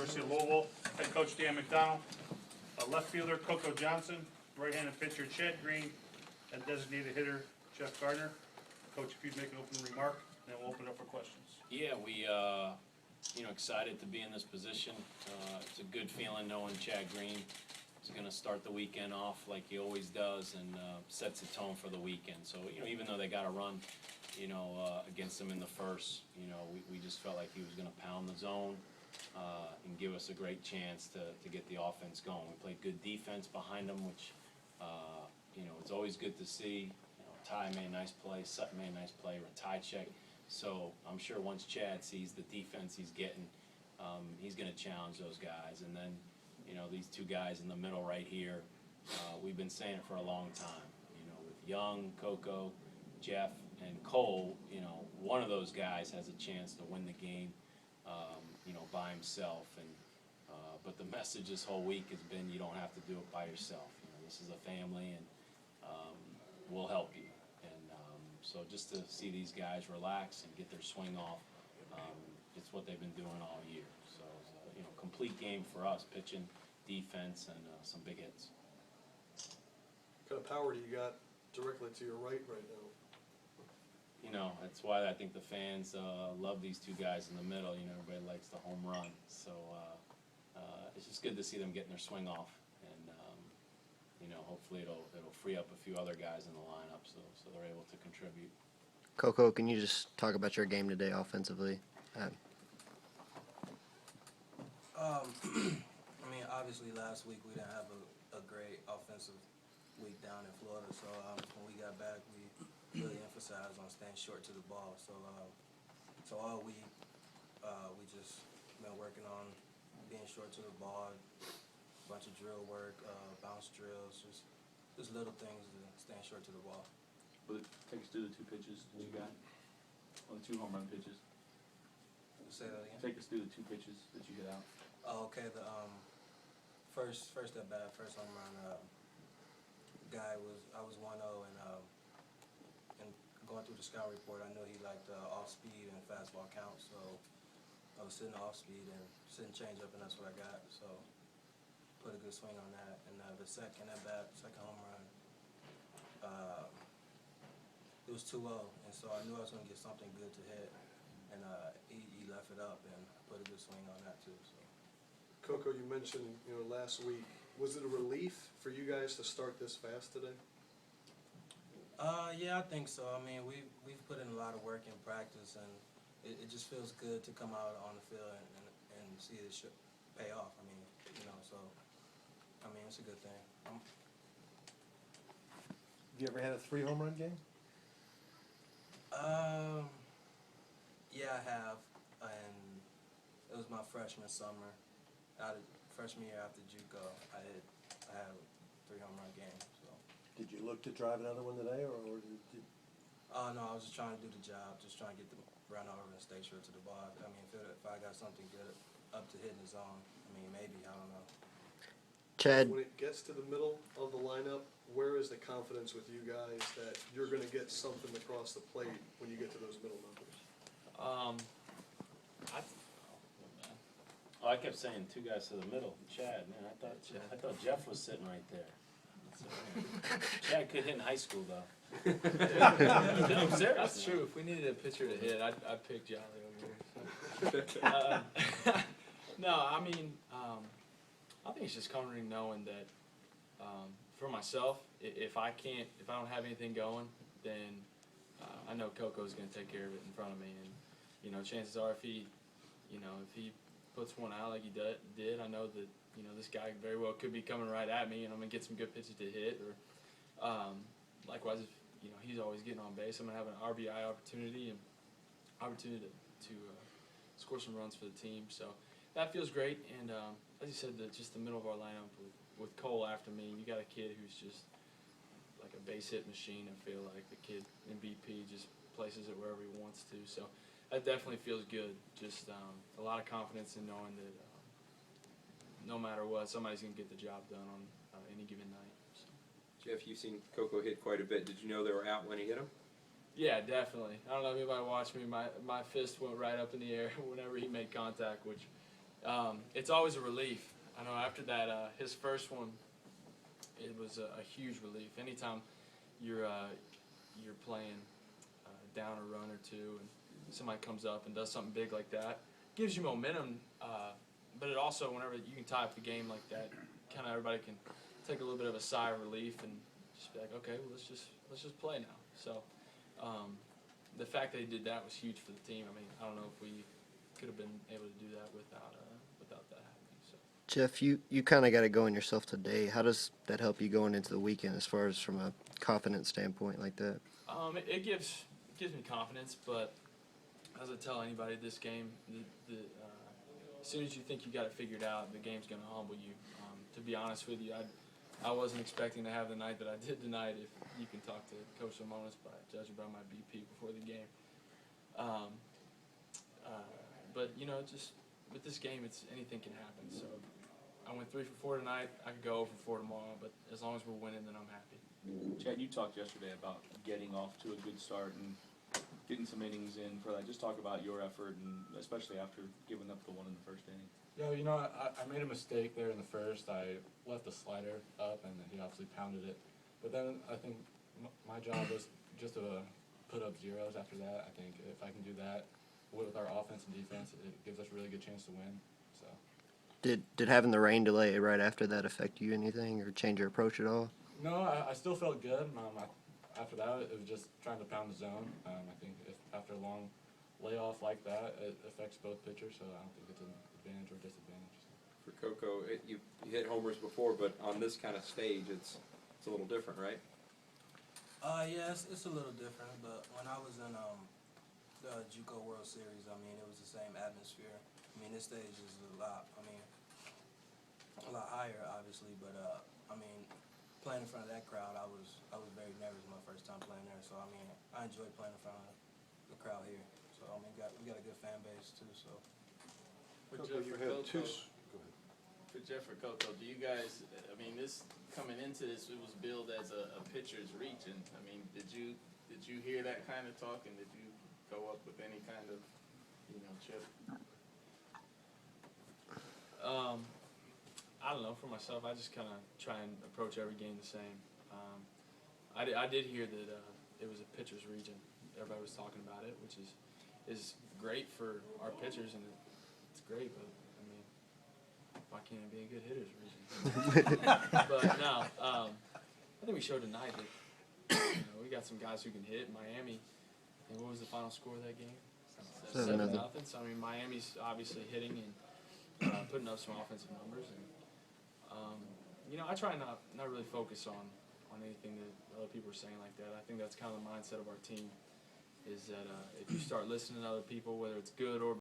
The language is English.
University of Louisville, head coach Dan McDonald, left fielder Coco Johnson, right-handed pitcher Chad Green, and designated hitter Jeff Gardner. Coach, if you'd make an opening remark, then we'll open it up for questions. Yeah, we excited to be in this position. It's a good feeling knowing Chad Green is going to start the weekend off like he always does and sets the tone for the weekend. So even though they got a run, against them in the first, we just felt like he was going to pound the zone and give us a great chance to get the offense going. We played good defense behind them, which it's always good to see. Ty made a nice play, Sutton made a nice play, Ty check. So I'm sure once Chad sees the defense he's getting, he's going to challenge those guys. And then, these two guys in the middle right here, we've been saying it for a long time. With Young, Coco, Jeff, and Cole, one of those guys has a chance to win the game, by himself. But the message this whole week has been you don't have to do it by yourself. This is a family, and we'll help you. So just to see these guys relax and get their swing off, it's what they've been doing all year. So it's a complete game for us, pitching, defense, and some big hits. What kind of power do you got directly to your right now? That's why I think the fans love these two guys in the middle. Everybody likes the home run. So it's just good to see them getting their swing off. And hopefully it'll free up a few other guys in the lineup so they're able to contribute. Coco, can you just talk about your game today offensively? Obviously last week we didn't have a great offensive week down in Florida, so when we got back we really emphasized on staying short to the ball. So all week we just been working on being short to the ball, a bunch of drill work, bounce drills, just little things to staying short to the ball. Well, take us through the two pitches that you got, or the two home run pitches. Say that again? Take us through the two pitches that you hit out. Oh, okay. The first at bat, first home run. I was 1-0 and going through the scout report, I knew he liked off speed and fastball count, so I was sitting off speed and sitting change up, and that's what I got. So put a good swing on that. And the second at bat, second home run, it was 2-0, and so I knew I was going to get something good to hit, and he left it up and put a good swing on that too. So. Coco, you mentioned last week. Was it a relief for you guys to start this fast today? Yeah, I think so. We've put in a lot of work in practice, and it just feels good to come out on the field and see it pay off. It's a good thing. Have you ever had a 3 home run game? Yeah, I have, and it was my freshman summer. Freshman year after JUCO, I had a 3 home run game. So. Did you look to drive another one today, or did? No, I was just trying to do the job, just trying to get the run over and stay short to the ball. If I got something good up to hitting the zone, maybe, I don't know. Chad, When it gets to the middle of the lineup, where is the confidence with you guys that you're going to get something across the plate when you get to those middle numbers? I kept saying two guys to the middle. Chad, man, I thought Jeff was sitting right there. So, Chad could hit in high school though. No, I'm serious. That's true. If we needed a pitcher to hit, I'd pick Jolly over here. So. No, I think it's just comforting knowing that for myself, if I don't have anything going, then I know Coco's going to take care of it in front of me, and chances are if he puts one out like he did, I know that this guy very well could be coming right at me, and I'm going to get some good pitches to hit. Or likewise, if he's always getting on base, I'm going to have an RBI opportunity to score some runs for the team. So that feels great. And as you said, just the middle of our lineup with Cole after me, you got a kid who's just like a base hit machine. I feel like the kid MVP just places it wherever he wants to. So that definitely feels good. Just a lot of confidence in knowing that no matter what, somebody's going to get the job done on any given night. So. Jeff, you've seen Coco hit quite a bit. Did you know they were out when he hit him? Yeah, definitely. I don't know if anybody watched me. My fist went right up in the air whenever he made contact, which It's always a relief. I know after that, his first one, it was a huge relief. Anytime you're playing down a run or two, and somebody comes up and does something big like that, gives you momentum. But it also, whenever you can tie up the game like that, kind of everybody can take a little bit of a sigh of relief and just be like, okay, well, let's just play now. So the fact that he did that was huge for the team. I mean, I don't know if we could have been able to do that without that happening. So. Jeff, you kind of got it going yourself today. How does that help you going into the weekend as far as from a confidence standpoint like that? It gives me confidence, but as I tell anybody, this game, as soon as you think you got it figured out, the game's going to humble you. To be honest with you, I wasn't expecting to have the night that I did tonight, if you can talk to Coach Simonis by judging by my BP before the game. But, you know, just with this game, anything can happen. So I went 3 for 4 tonight. I could go 0 for 4 tomorrow, but as long as we're winning, then I'm happy. Chad, you talked yesterday about getting off to a good start and getting some innings in for that. Just talk about your effort, and especially after giving up the one in the first inning. Yeah, you know, I made a mistake there in the first. I left the slider up, and he obviously pounded it. But then I think my job was just to put up zeros after that. I think if I can do that with our offense and defense, it gives us a really good chance to win. So. Did having the rain delay right after that affect you anything or change your approach at all? No, I still felt good. After that, it was just trying to pound the zone. I think if after a long layoff like that, it affects both pitchers, so I don't think it's an advantage or disadvantage. For Coco, you hit homers before, but on this kind of stage, it's a little different, right? Yeah, it's a little different, but when I was in the JUCO World Series, I mean, it was the same atmosphere. I mean, this stage is a lot higher, obviously, but I mean, playing in front of that crowd, I was very nervous my first time playing there. So I mean, I enjoyed playing in front of the crowd here. So I mean, we got a good fan base too. So. For Coco, you had two. Go ahead. For Jeff or Coco, do you guys, I mean, this coming into this, it was billed as a pitcher's reach, and I mean, did you hear that kind of talk, and did you go up with any kind of, chip? I don't know. For myself, I just kind of try and approach every game the same. I did hear that it was a pitcher's region. Everybody was talking about it, which is great for our pitchers, and it's great. But I mean, why can't it be a good hitter's region? But no, I think we showed tonight that we got some guys who can hit. Miami. And what was the final score of that game? 7-0. So I mean, Miami's obviously hitting and putting up some offensive numbers, and I try not really focus on anything that other people are saying like that. I think that's kind of the mindset of our team, is that if you start listening to other people, whether it's good or